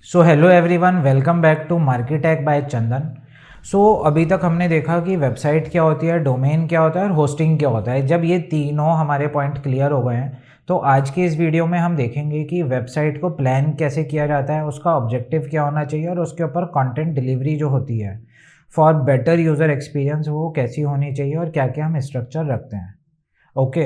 So hello everyone, welcome back to Marketek by Chandan. अभी तक हमने देखा कि वेबसाइट क्या होती है, डोमेन क्या होता है और होस्टिंग क्या होता है। जब ये तीनों हमारे पॉइंट क्लियर हो गए हैं तो आज के इस वीडियो में हम देखेंगे कि वेबसाइट को प्लान कैसे किया जाता है, उसका ऑब्जेक्टिव क्या होना चाहिए और उसके ऊपर कंटेंट डिलीवरी जो होती है फॉर बेटर यूज़र एक्सपीरियंस वो कैसी होनी चाहिए और क्या क्या हम स्ट्रक्चर रखते हैं। ओके।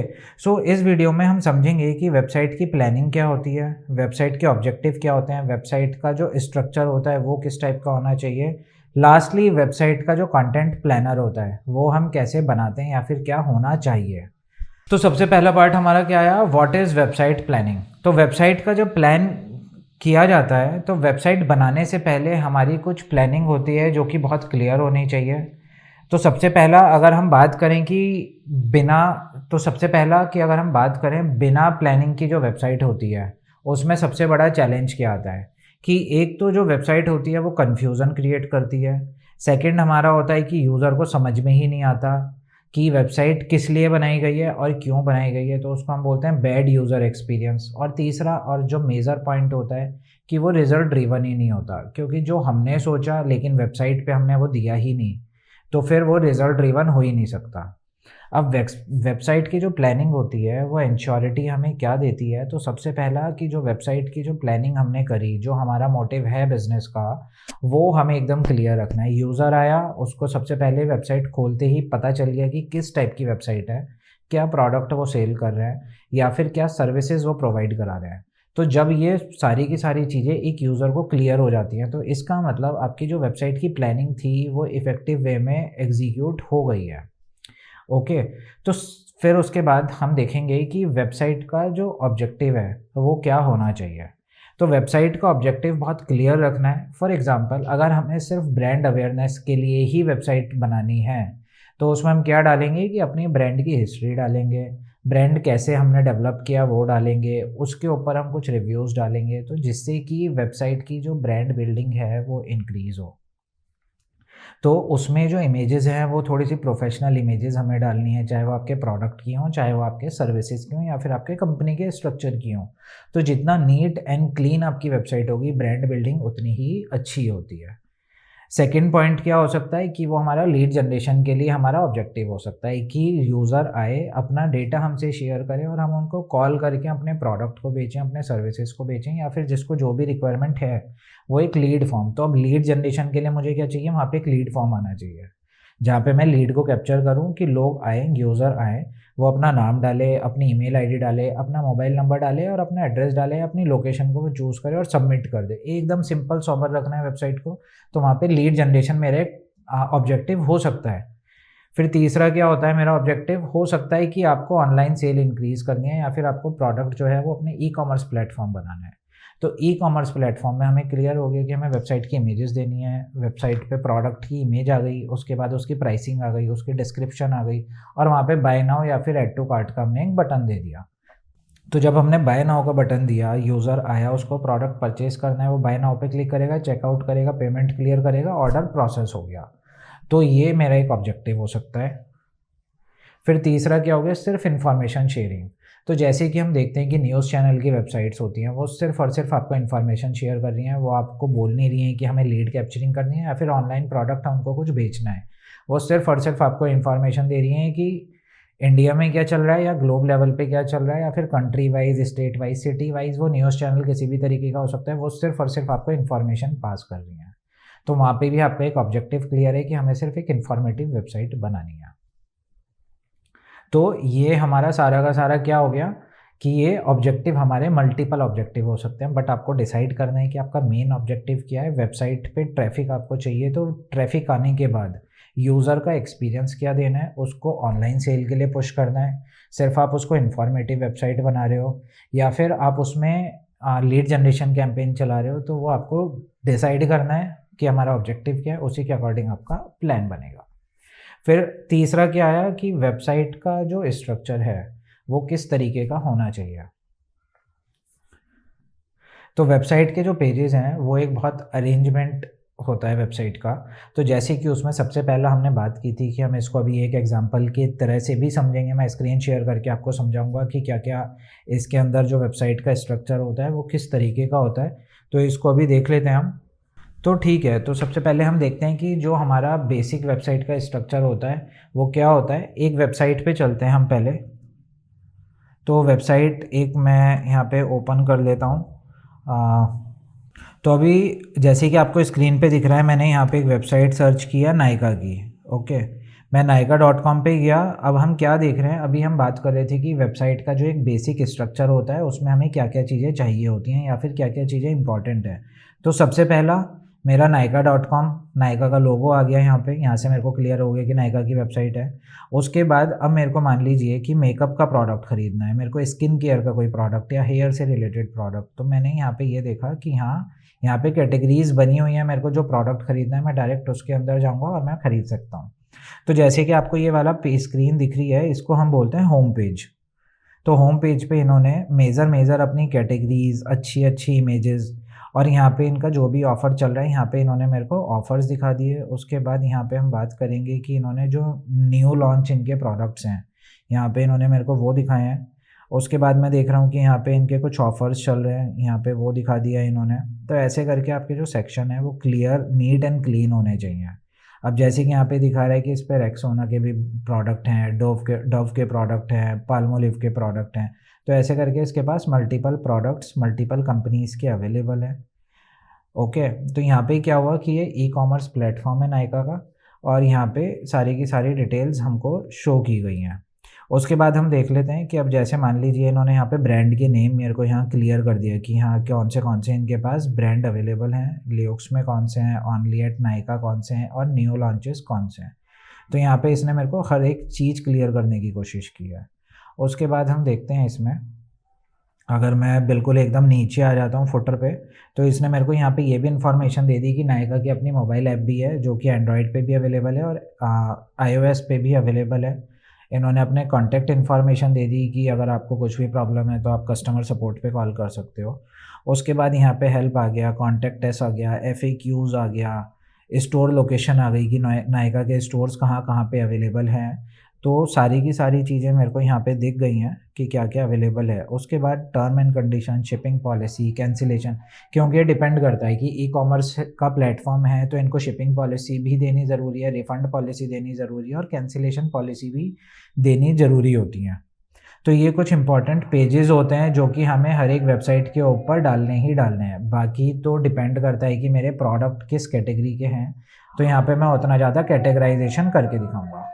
इस वीडियो में हम समझेंगे कि वेबसाइट की प्लानिंग क्या होती है, वेबसाइट के ऑब्जेक्टिव क्या होते हैं, वेबसाइट का जो स्ट्रक्चर होता है वो किस टाइप का होना चाहिए, लास्टली वेबसाइट का जो कंटेंट प्लानर होता है वो हम कैसे बनाते हैं या फिर क्या होना चाहिए। तो सबसे पहला पार्ट हमारा क्या आया, व्हाट इज़ वेबसाइट प्लानिंग। तो वेबसाइट का जो प्लान किया जाता है तो वेबसाइट बनाने से पहले हमारी कुछ प्लानिंग होती है जो कि बहुत क्लियर होनी चाहिए। तो सबसे पहला अगर हम बात करें कि बिना तो सबसे पहला कि अगर हम बात करें बिना प्लानिंग की जो वेबसाइट होती है उसमें सबसे बड़ा चैलेंज क्या आता है कि एक तो जो वेबसाइट होती है वो कन्फ्यूज़न क्रिएट करती है। सेकंड हमारा होता है कि यूज़र को समझ में ही नहीं आता कि वेबसाइट किस लिए बनाई गई है और क्यों बनाई गई है, तो उसको हम बोलते हैं बैड यूज़र एक्सपीरियंस। और तीसरा और जो मेजर पॉइंट होता है कि वो रिज़ल्ट ड्रिवन ही नहीं होता, क्योंकि जो हमने सोचा लेकिन वेबसाइट पे हमने वो दिया ही नहीं, तो फिर वो रिज़ल्ट ड्रिवन हो ही नहीं सकता। अब वेबसाइट की जो प्लानिंग होती है वो इंश्योरिटी हमें क्या देती है, तो सबसे पहला कि जो वेबसाइट की जो प्लानिंग हमने करी, जो हमारा मोटिव है बिज़नेस का, वो हमें एकदम क्लियर रखना है। यूज़र आया, उसको सबसे पहले वेबसाइट खोलते ही पता चल गया कि किस टाइप की वेबसाइट है, क्या प्रोडक्ट वो सेल कर रहे हैं या फिर क्या सर्विसेज वो प्रोवाइड करा रहे हैं। तो जब ये सारी की सारी चीज़ें एक यूज़र को क्लियर हो जाती हैं तो इसका मतलब आपकी जो वेबसाइट की प्लानिंग थी वो इफ़ेक्टिव वे में एग्जीक्यूट हो गई है। ओके। तो फिर उसके बाद हम देखेंगे कि वेबसाइट का जो ऑब्जेक्टिव है वो क्या होना चाहिए। तो वेबसाइट का ऑब्जेक्टिव बहुत क्लियर रखना है। फॉर एग्जांपल अगर हमें सिर्फ ब्रांड अवेयरनेस के लिए ही वेबसाइट बनानी है तो उसमें हम क्या डालेंगे कि अपनी ब्रांड की हिस्ट्री डालेंगे, ब्रांड कैसे हमने डेवलप किया वो डालेंगे, उसके ऊपर हम कुछ रिव्यूज़ डालेंगे, तो जिससे कि वेबसाइट की जो ब्रांड बिल्डिंग है वो इंक्रीज़ हो। तो उसमें जो इमेजेस हैं वो थोड़ी-सी प्रोफ़ेशनल इमेजेस हमें डालनी है, चाहे वो आपके प्रोडक्ट की हों, चाहे वो आपके सर्विसेज़ की हों या फिर आपके कंपनी के स्ट्रक्चर की हों। तो जितना नीट एंड क्लीन आपकी वेबसाइट होगी, ब्रांड बिल्डिंग उतनी ही अच्छी होती है। सेकंड पॉइंट क्या हो सकता है कि वो हमारा लीड जनरेशन के लिए हमारा ऑब्जेक्टिव हो सकता है कि यूज़र आए, अपना डेटा हमसे शेयर करें और हम उनको कॉल करके अपने प्रोडक्ट को बेचें, अपने सर्विसेज को बेचें या फिर जिसको जो भी रिक्वायरमेंट है वो एक लीड फॉर्म। तो अब लीड जनरेशन के लिए मुझे क्या चाहिए, वहाँ पे एक लीड फॉर्म आना चाहिए जहाँ पे मैं लीड को कैप्चर करूँ कि लोग आए, यूज़र आए, वो अपना नाम डाले, अपनी ईमेल आईडी डाले, अपना मोबाइल नंबर डाले और अपना एड्रेस डाले, अपनी लोकेशन को वो चूज़ करे और सबमिट कर दे। एकदम सिंपल सोबर रखना है वेबसाइट को, तो वहाँ पे लीड जनरेशन मेरा एक ऑब्जेक्टिव हो सकता है। फिर तीसरा क्या होता है, मेरा ऑब्जेक्टिव हो सकता है कि आपको ऑनलाइन सेल इंक्रीज़ करनी है या फिर आपको प्रोडक्ट जो है वो अपने ई-कॉमर्स प्लेटफॉर्म बनाना है। तो ई-कॉमर्स प्लेटफॉर्म में हमें क्लियर हो गया कि हमें वेबसाइट की इमेजेस देनी है, वेबसाइट पे प्रोडक्ट की इमेज आ गई, उसके बाद उसकी प्राइसिंग आ गई, उसकी डिस्क्रिप्शन आ गई और वहाँ पे बाय नाउ या फिर ऐड टू कार्ट का हमने एक बटन दे दिया। तो जब हमने बाय नाउ का बटन दिया, यूज़र आया, उसको प्रोडक्ट परचेज़ करना है, वो बाय नाउ पे क्लिक करेगा, चेकआउट करेगा, पेमेंट क्लियर करेगा, ऑर्डर प्रोसेस हो गया। तो ये मेरा एक ऑब्जेक्टिव हो सकता है। फिर तीसरा क्या हो गया, सिर्फ इन्फॉर्मेशन शेयरिंग। तो जैसे कि हम देखते हैं कि न्यूज़ चैनल की वेबसाइट्स होती हैं, वो सिर्फ और सिर्फ आपको इन्फॉर्मेशन शेयर कर रही हैं, वो आपको बोल नहीं रही हैं कि हमें लीड कैप्चरिंग करनी है या फिर ऑनलाइन प्रोडक्ट हमको कुछ बेचना है। वो सिर्फ और सिर्फ आपको इन्फॉर्मेशन दे रही हैं कि इंडिया में क्या चल रहा है या ग्लोब लेवल पे क्या चल रहा है या फिर country wise, state wise, city wise, वो न्यूज़ चैनल किसी भी तरीके का हो सकता है, वो सिर्फ और सिर्फ आपको इन्फॉर्मेशन पास कर रही हैं। तो वहाँ पे भी आपका एक ऑब्जेक्टिव क्लियर है कि हमें सिर्फ एक इन्फॉर्मेटिव वेबसाइट बनानी है। तो ये हमारा सारा का सारा क्या हो गया कि ये ऑब्जेक्टिव हमारे मल्टीपल ऑब्जेक्टिव हो सकते हैं, बट आपको डिसाइड करना है कि आपका मेन ऑब्जेक्टिव क्या है। वेबसाइट पे ट्रैफिक आपको चाहिए, तो ट्रैफिक आने के बाद यूज़र का एक्सपीरियंस क्या देना है, उसको ऑनलाइन सेल के लिए पुश करना है, सिर्फ आप उसको इन्फॉर्मेटिव वेबसाइट बना रहे हो या फिर आप उसमें लीड जनरेशन कैंपेन चला रहे हो, तो वो आपको डिसाइड करना है कि हमारा ऑब्जेक्टिव क्या है, उसी के अकॉर्डिंग आपका प्लान बनेगा। फिर तीसरा क्या आया कि वेबसाइट का जो स्ट्रक्चर है वो किस तरीके का होना चाहिए। तो वेबसाइट के जो पेजेस हैं वो एक बहुत अरेंजमेंट होता है वेबसाइट का। तो जैसे कि उसमें सबसे पहला हमने बात की थी कि हम इसको अभी एक एग्जांपल की तरह से भी समझेंगे। मैं स्क्रीन शेयर करके आपको समझाऊंगा कि क्या क्या इसके अंदर जो वेबसाइट का स्ट्रक्चर होता है वो किस तरीके का होता है। तो इसको अभी देख लेते हैं हम। तो ठीक है, तो सबसे पहले हम देखते हैं कि जो हमारा बेसिक वेबसाइट का स्ट्रक्चर होता है वो क्या होता है। एक वेबसाइट पे चलते हैं हम पहले। तो वेबसाइट एक मैं यहाँ पे ओपन कर लेता हूँ। तो अभी जैसे कि आपको स्क्रीन पे दिख रहा है, मैंने यहाँ पे एक वेबसाइट सर्च किया नायका की। ओके, मैं नायका.com पे गया। अब हम क्या देख रहे हैं, अभी हम बात कर रहे थे कि वेबसाइट का जो एक बेसिक स्ट्रक्चर होता है उसमें हमें क्या क्या चीज़ें चाहिए होती हैं या फिर क्या क्या चीज़ें इंपॉर्टेंट है। तो सबसे पहला मेरा नायका.com, नायका का लोगो आ गया यहाँ पे। यहाँ से मेरे को क्लियर हो गया कि नायका की वेबसाइट है। उसके बाद अब मेरे को मान लीजिए कि मेकअप का प्रोडक्ट ख़रीदना है, मेरे को स्किन केयर का कोई प्रोडक्ट या हेयर से रिलेटेड प्रोडक्ट। तो मैंने यहाँ पे ये देखा कि हाँ, यहाँ पे कैटेगरीज़ बनी हुई हैं। मेरे को जो प्रोडक्ट ख़रीदना है मैं डायरेक्ट उसके अंदर जाऊँगा और मैं ख़रीद सकता हूँ। तो जैसे कि आपको ये वाला स्क्रीन दिख रही है, इसको हम बोलते हैं होम पेज। तो होम पेज पे इन्होंने मेजर अपनी कैटेगरीज़, अच्छी अच्छी इमेजेस, और यहाँ पे इनका जो भी ऑफ़र चल रहा है यहाँ पे इन्होंने मेरे को ऑफ़र्स दिखा दिए। उसके बाद यहाँ पे हम बात करेंगे कि इन्होंने जो न्यू लॉन्च इनके प्रोडक्ट्स हैं यहाँ पे इन्होंने मेरे को वो दिखाए हैं। उसके बाद मैं देख रहा हूँ कि यहाँ पे इनके कुछ ऑफ़र्स चल रहे हैं, यहाँ पे वो दिखा दिया इन्होंने। तो ऐसे करके आपके जो सेक्शन है वो क्लियर, नीट एंड क्लीन होने चाहिए। अब जैसे कि यहाँ पे दिखा रहा है कि इस पे रेक्सोना के भी प्रोडक्ट हैं, डव के प्रोडक्ट हैं, पाल्मोलिव के प्रोडक्ट हैं। तो ऐसे करके इसके पास मल्टीपल प्रोडक्ट्स मल्टीपल कंपनीज़ के अवेलेबल हैं। ओके, तो यहाँ पे क्या हुआ कि ये ई कॉमर्स प्लेटफॉर्म है नायका का, और यहाँ पे सारी की सारी डिटेल्स हमको शो की गई हैं। उसके बाद हम देख लेते हैं कि अब जैसे मान लीजिए इन्होंने यहाँ पे ब्रांड के नेम मेरे को यहाँ क्लियर कर दिया कि हाँ कौन से इनके पास ब्रांड अवेलेबल हैं, लियोक्स में कौन से हैं, ओनली एट नायका कौन से हैं, और न्यू लॉन्चेस कौन से हैं। तो यहाँ पे इसने मेरे को हर एक चीज़ क्लियर करने की कोशिश की है। उसके बाद हम देखते हैं इसमें, अगर मैं बिल्कुल एकदम नीचे आ जाता हूँ फुटर पे, तो इसने मेरे को यहाँ पे ये भी इन्फॉर्मेशन दे दी कि नायका की अपनी मोबाइल ऐप भी है जो कि एंड्रॉयड पे भी अवेलेबल है और iOS पे भी अवेलेबल है। इन्होंने अपने कॉन्टैक्ट इन्फॉर्मेशन दे दी कि अगर आपको कुछ भी प्रॉब्लम है तो आप कस्टमर सपोर्ट पे कॉल कर सकते हो। उसके बाद यहाँ पे हेल्प आ गया, कॉन्टैक्ट अस आ गया, FAQs आ गया, स्टोर लोकेशन आ गई कि नायका के स्टोर्स कहाँ कहाँ पे अवेलेबल हैं। तो सारी की सारी चीज़ें मेरे को यहाँ पे दिख गई हैं कि क्या क्या अवेलेबल है। उसके बाद term and condition, shipping policy, cancellation, क्योंकि ये डिपेंड करता है कि ई कॉमर्स का प्लेटफॉर्म है तो इनको शिपिंग पॉलिसी भी देनी ज़रूरी है, रिफ़ंड पॉलिसी देनी ज़रूरी है और कैंसिलेशन पॉलिसी भी देनी ज़रूरी होती है। तो ये कुछ इंपॉर्टेंट पेजेस होते हैं जो कि हमें हर एक वेबसाइट के ऊपर डालने ही डालने हैं। बाकी तो डिपेंड करता है कि मेरे प्रोडक्ट किस कैटेगरी के हैं, तो यहाँ पे मैं उतना ज़्यादा कैटेगराइजेशन करके दिखाऊंगा।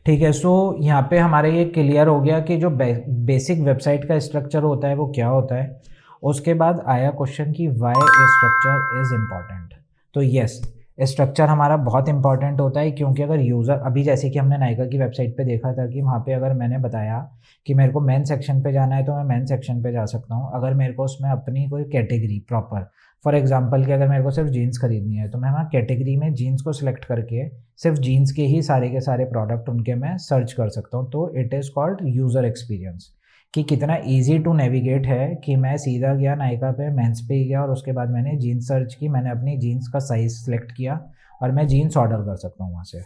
ठीक है, सो यहाँ पे हमारे ये क्लियर हो गया कि जो बेसिक वेबसाइट का स्ट्रक्चर होता है वो क्या होता है। उसके बाद आया क्वेश्चन कि वाई स्ट्रक्चर इज़ इम्पॉर्टेंट। तो यस, स्ट्रक्चर हमारा बहुत इंपॉर्टेंट होता है, क्योंकि अगर यूज़र, अभी जैसे कि हमने नायका की वेबसाइट पे देखा था कि वहाँ पे अगर मैंने बताया कि मेरे को मेन सेक्शन पे जाना है तो मैं मेन सेक्शन पे जा सकता हूँ। अगर मेरे को उसमें अपनी कोई कैटेगरी प्रॉपर, फॉर एग्जांपल कि अगर मेरे को सिर्फ जीन्स खरीदनी है तो मैं वहाँ कैटेगरी में जीन्स को सिलेक्ट करके सिर्फ जीन्स के ही सारे के सारे प्रोडक्ट उनके मैं सर्च कर सकता हूँ। तो it is called user experience, कि कितना इजी टू नेविगेट है कि मैं सीधा गया नायका पे, मेंस पे ही गया और उसके बाद मैंने जीन्स सर्च की, मैंने अपनी जीन्स का साइज़ सेलेक्ट किया और मैं जीन्स ऑर्डर कर सकता हूँ वहाँ से।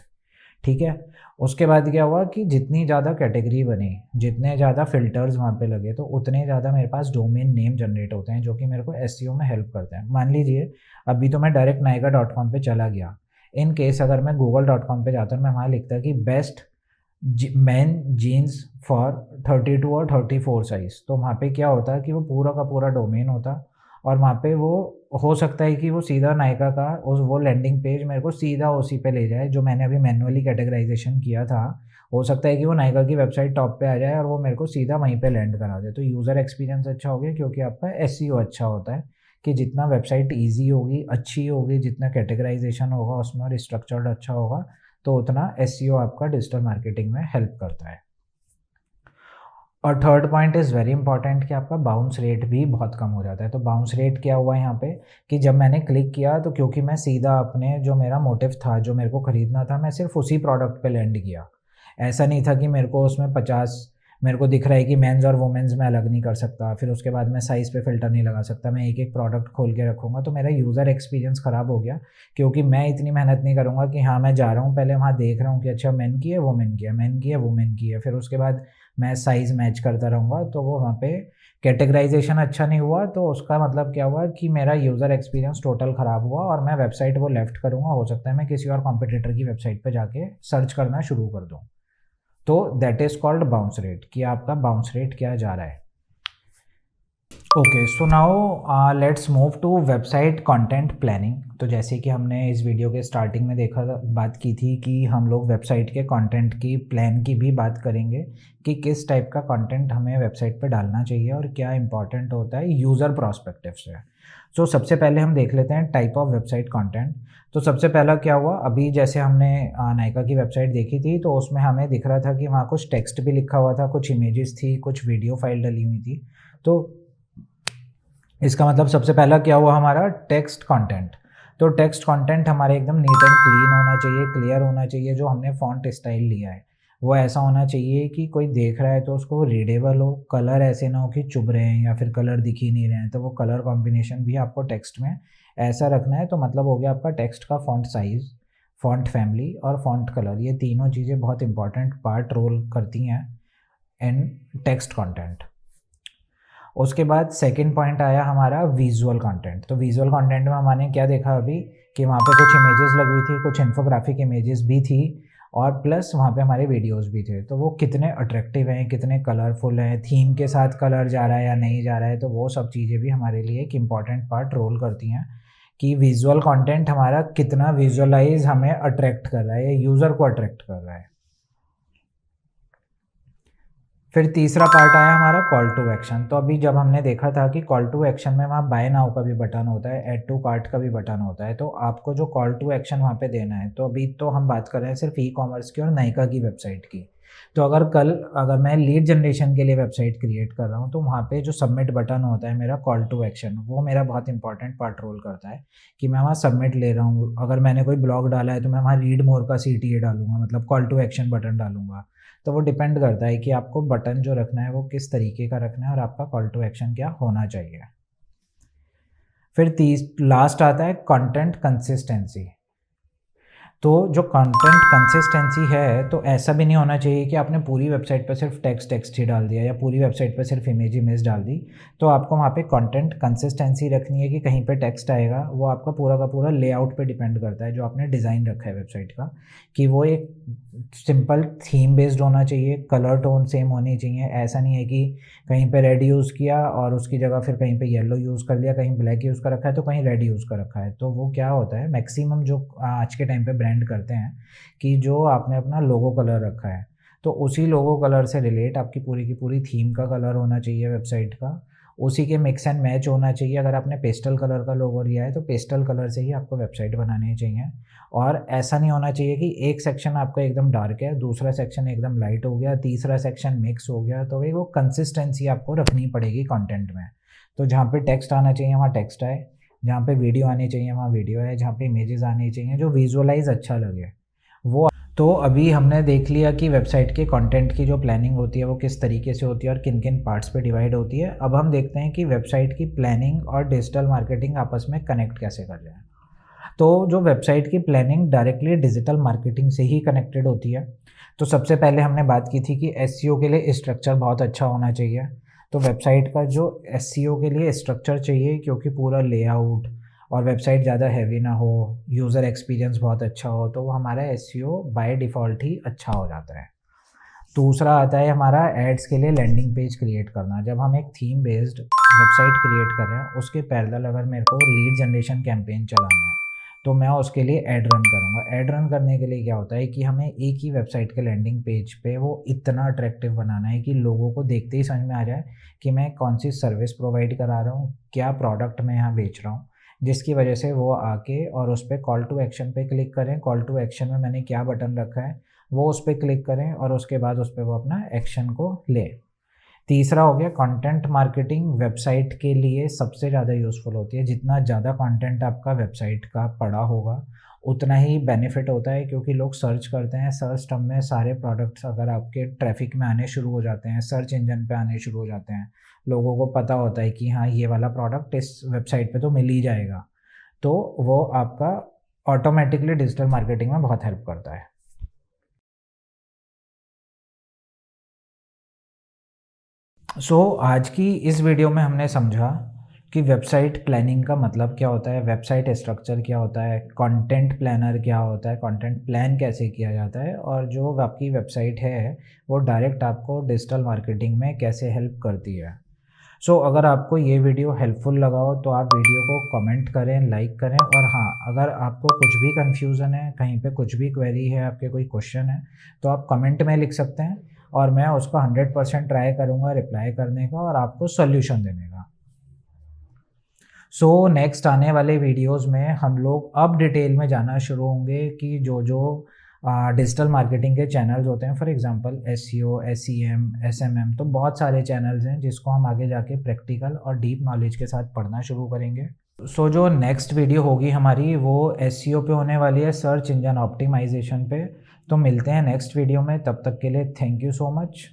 ठीक है, उसके बाद क्या हुआ कि जितनी ज़्यादा कैटेगरी बनी, जितने ज़्यादा फ़िल्टर्स वहाँ पे लगे, तो उतने ज़्यादा मेरे पास डोमेन नेम जनरेट होते हैं जो कि मेरे को एसईओ में हेल्प करते हैं। मान लीजिए अभी तो मैं डायरेक्ट नायका.com पे चला गया, इन केस अगर मैं google.com पे जाता हूँ, मैं वहाँ लिखता कि बेस्ट मैन जीन्स फॉर 32 और 34 साइज़, तो वहाँ पे क्या होता है कि वो पूरा का पूरा डोमेन होता, और वहाँ पे वो हो सकता है कि वो सीधा नायका का वो लैंडिंग पेज मेरे को सीधा उसी पे ले जाए जो मैंने अभी मैन्युअली कैटेगराइजेशन किया था। हो सकता है कि वो नायका की वेबसाइट टॉप पे आ जाए और वो मेरे को सीधा वहीं पे लैंड करा दे। तो यूज़र एक्सपीरियंस अच्छा हो गया, क्योंकि आपका एसईओ अच्छा होता है कि जितना वेबसाइट ईजी होगी, अच्छी होगी, जितना कैटेगराइजेशन होगा उसमें और स्ट्रक्चर्ड अच्छा होगा, तो उतना एसईओ आपका डिजिटल मार्केटिंग में हेल्प करता है। और third point is very important कि आपका बाउंस रेट भी बहुत कम हो जाता है। तो बाउंस रेट क्या हुआ यहाँ पे कि जब मैंने क्लिक किया तो क्योंकि मैं सीधा अपने जो मेरा मोटिव था, जो मेरे को ख़रीदना था, मैं सिर्फ उसी प्रोडक्ट पे लैंड किया। ऐसा नहीं था कि मेरे को उसमें 50 मेरे को दिख रहा है कि मेंस और वुमेंस में अलग नहीं कर सकता, फिर उसके बाद मैं साइज़ पे फ़िल्टर नहीं लगा सकता, मैं एक एक प्रोडक्ट खोल के रखूँगा, तो मेरा यूज़र एक्सपीरियंस ख़राब हो गया। क्योंकि मैं इतनी मेहनत नहीं करूँगा कि हाँ मैं जा रहा हूँ, पहले वहाँ देख रहा हूँ कि अच्छा मेन की है, वुमेन की है, मेन की है, वुमेन की है, फिर उसके बाद मैं साइज़ मैच करता रहूँगा, तो वो वहाँ पे कैटेगराइजेशन अच्छा नहीं हुआ तो उसका मतलब क्या हुआ कि मेरा यूज़र एक्सपीरियंस टोटल ख़राब हुआ और मैं वेबसाइट वो लेफ़्ट करूँगा, हो सकता है मैं किसी और कॉम्पिटिटर की वेबसाइट पे जाके सर्च करना शुरू कर दूँ। तो that is called bounce rate, कि आपका बाउंस रेट क्या जा रहा है। Okay, so now let's move to website content planning. तो जैसे कि हमने इस वीडियो के स्टार्टिंग में देखा था, बात की थी कि हम लोग वेबसाइट के कंटेंट की प्लान की भी बात करेंगे कि किस टाइप का कंटेंट हमें वेबसाइट पे डालना चाहिए और क्या इंपॉर्टेंट होता है यूज़र प्रोस्पेक्टिव से। सो सबसे पहले हम देख लेते हैं टाइप ऑफ वेबसाइट कंटेंट। तो सबसे पहला क्या हुआ, अभी जैसे हमने नायका की वेबसाइट देखी थी तो उसमें हमें दिख रहा था कि वहाँ कुछ टेक्स्ट भी लिखा हुआ था, कुछ इमेजेस थी, कुछ वीडियो फाइल डली हुई थी। तो इसका मतलब सबसे पहला क्या हुआ हमारा, टेक्स्ट कंटेंट। तो टेक्स्ट कंटेंट हमारे एकदम नीट एंड क्लीन होना चाहिए, क्लियर होना चाहिए। जो हमने फॉन्ट स्टाइल लिया है वो ऐसा होना चाहिए कि कोई देख रहा है तो उसको रीडेबल हो। कलर ऐसे ना हो कि चुभ रहे हैं या फिर कलर दिख ही नहीं रहे हैं, तो वो कलर कॉम्बिनेशन भी आपको टेक्स्ट में ऐसा रखना है। तो मतलब हो गया आपका टेक्स्ट का फॉन्ट साइज़, फॉन्ट फैमिली और फॉन्ट कलर, ये तीनों चीज़ें बहुत इंपॉर्टेंट पार्ट रोल करती हैं इन टेक्स्ट कंटेंट। उसके बाद सेकंड पॉइंट आया हमारा विजुअल कंटेंट। तो विजुअल कंटेंट में हमने क्या देखा अभी कि वहाँ पे कुछ इमेजेस लगी हुई थी, कुछ इन्फोग्राफिक इमेजेस भी थी और प्लस वहाँ पे हमारे वीडियोस भी थे। तो वो कितने अट्रैक्टिव हैं, कितने कलरफुल हैं, थीम के साथ कलर जा रहा है या नहीं जा रहा है, तो वो सब चीज़ें भी हमारे लिए एक इम्पॉर्टेंट पार्ट रोल करती हैं कि विजुअल कंटेंट हमारा कितना विजुअलाइज हमें अट्रैक्ट कर रहा है या यूज़र को अट्रैक्ट कर रहा है। फिर तीसरा पार्ट आया हमारा कॉल टू एक्शन। तो अभी जब हमने देखा था कि कॉल टू एक्शन में वहाँ बाय नाउ का भी बटन होता है, ऐड टू कार्ट का भी बटन होता है, तो आपको जो कॉल टू एक्शन वहाँ पे देना है। तो अभी तो हम बात कर रहे हैं सिर्फ ई कॉमर्स की और नायका की वेबसाइट की। तो अगर मैं लीड जनरेशन के लिए वेबसाइट क्रिएट कर रहा हूँ तो वहाँ पे जो सबमिट बटन होता है मेरा कॉल टू एक्शन, वो मेरा बहुत इंपॉर्टेंट पार्ट रोल करता है कि मैं वहाँ सबमिट ले रहा हूँ। अगर मैंने कोई ब्लॉग डाला है तो मैं वहाँ रीड मोर का CTA डालूंगा, मतलब कॉल टू एक्शन बटन डालूंगा। तो वो डिपेंड करता है कि आपको बटन जो रखना है वो किस तरीके का रखना है और आपका कॉल टू एक्शन क्या होना चाहिए। फिर लास्ट आता है कंटेंट कंसिस्टेंसी। तो जो कंटेंट कंसिस्टेंसी है, तो ऐसा भी नहीं होना चाहिए कि आपने पूरी वेबसाइट पर सिर्फ टेक्स्ट ही डाल दिया या पूरी वेबसाइट पर सिर्फ इमेज डाल दी। तो आपको वहाँ पे कंटेंट कंसिस्टेंसी रखनी है कि कहीं पे टेक्स्ट आएगा, वो आपका पूरा का पूरा लेआउट पे डिपेंड करता है जो आपने डिज़ाइन रखा है वेबसाइट का, कि वो एक सिंपल थीम बेस्ड होना चाहिए, कलर टोन सेम होनी चाहिए। ऐसा नहीं है कि कहीं पे रेड यूज़ किया और उसकी जगह फिर कहीं पे येलो यूज़ कर लिया, कहीं ब्लैक यूज़ कर रखा है तो कहीं रेड यूज़ कर रखा है। तो वो क्या होता है, मैक्सिमम जो आज के टाइम पे ब्रांड करते हैं कि जो आपने अपना लोगो कलर रखा है तो उसी लोगो कलर से रिलेट आपकी पूरी की पूरी थीम का कलर होना चाहिए वेबसाइट का, उसी के मिक्स एंड मैच होना चाहिए। अगर आपने पेस्टल कलर का लोगो लिया है तो पेस्टल कलर से ही आपको वेबसाइट बनानी चाहिए। और ऐसा नहीं होना चाहिए कि एक सेक्शन आपका एकदम डार्क है, दूसरा सेक्शन एकदम लाइट हो गया, तीसरा सेक्शन मिक्स हो गया। तो वो कंसिस्टेंसी आपको रखनी पड़ेगी कंटेंट में। तो जहाँ पे टेक्स्ट आना चाहिए वहाँ टेक्स्ट आए, जहाँ पे वीडियो आनी चाहिए वहाँ वीडियो है, जहाँ पे इमेजेस आनी चाहिए जो विजुअलाइज अच्छा लगे वो। तो अभी हमने देख लिया कि वेबसाइट के कंटेंट की जो प्लानिंग होती है वो किस तरीके से होती है और किन किन पार्ट्स पे डिवाइड होती है। अब हम देखते हैं कि वेबसाइट की प्लानिंग और डिजिटल मार्केटिंग आपस में कनेक्ट कैसे कर रहे हैं। तो जो वेबसाइट की प्लानिंग डायरेक्टली डिजिटल मार्केटिंग से ही कनेक्टेड होती है। तो सबसे पहले हमने बात की थी कि SEO के लिए स्ट्रक्चर बहुत अच्छा होना चाहिए। तो वेबसाइट का जो SEO के लिए स्ट्रक्चर चाहिए, क्योंकि पूरा लेआउट और वेबसाइट ज़्यादा हैवी ना हो, यूज़र एक्सपीरियंस बहुत अच्छा हो, तो वो हमारा SEO बाय डिफ़ॉल्ट ही अच्छा हो जाता है। दूसरा आता है हमारा एड्स के लिए लैंडिंग पेज क्रिएट करना। जब हम एक थीम बेस्ड वेबसाइट क्रिएट कर रहे हैं उसके पैरेलल अगर मेरे को लीड जनरेशन कैंपेन चलाना है तो मैं उसके लिए ऐड रन करूँगा। ऐड रन करने के लिए क्या होता है कि हमें एक ही वेबसाइट के लैंडिंग पेज पे वो इतना अट्रैक्टिव बनाना है कि लोगों को देखते ही समझ में आ जाए कि मैं कौन सी सर्विस प्रोवाइड करा रहा हूँ, क्या प्रोडक्ट मैं यहाँ बेच रहा हूँ, जिसकी वजह से वो आके और उस पर कॉल टू एक्शन पे क्लिक करें। कॉल टू एक्शन में मैंने क्या बटन रखा है वो उस पर क्लिक करें और उसके बाद उस पर वो अपना एक्शन को ले। तीसरा हो गया कंटेंट मार्केटिंग। वेबसाइट के लिए सबसे ज़्यादा यूज़फुल होती है। जितना ज़्यादा कंटेंट आपका वेबसाइट का पड़ा होगा उतना ही बेनिफिट होता है, क्योंकि लोग सर्च करते हैं। सर्च टर्म में सारे प्रोडक्ट्स अगर आपके ट्रैफिक में आने शुरू हो जाते हैं, सर्च इंजन पे आने शुरू हो जाते हैं, लोगों को पता होता है कि हाँ ये वाला प्रोडक्ट इस वेबसाइट पे तो मिल ही जाएगा, तो वो आपका ऑटोमेटिकली डिजिटल मार्केटिंग में बहुत हेल्प करता है। आज की इस वीडियो में हमने समझा कि वेबसाइट प्लानिंग का मतलब क्या होता है, वेबसाइट स्ट्रक्चर क्या होता है, कंटेंट प्लानर क्या होता है, कंटेंट प्लान कैसे किया जाता है, और जो आपकी वेबसाइट है वो डायरेक्ट आपको डिजिटल मार्केटिंग में कैसे हेल्प करती है। अगर आपको ये वीडियो हेल्पफुल लगा हो तो आप वीडियो को कमेंट करें, लाइक करें, और हाँ, अगर आपको कुछ भी कन्फ्यूज़न है, कहीं पे कुछ भी क्वेरी है, आपके कोई क्वेश्चन है, तो आप कमेंट में लिख सकते हैं और मैं उसका 100% ट्राई करूँगा रिप्लाई करने का और आपको सॉल्यूशन देने का। नेक्स्ट आने वाले वीडियोस में हम लोग अब डिटेल में जाना शुरू होंगे कि जो जो डिजिटल मार्केटिंग के चैनल्स होते हैं, for example SEO, SEM, SMM, तो बहुत सारे चैनल्स हैं जिसको हम आगे जाके प्रैक्टिकल और डीप नॉलेज के साथ पढ़ना शुरू करेंगे। जो नेक्स्ट वीडियो होगी हमारी वो एसईओ पे होने वाली है, सर्च इंजन ऑप्टिमाइजेशन पे। तो मिलते हैं नेक्स्ट वीडियो में, तब तक के लिए थैंक यू सो मच।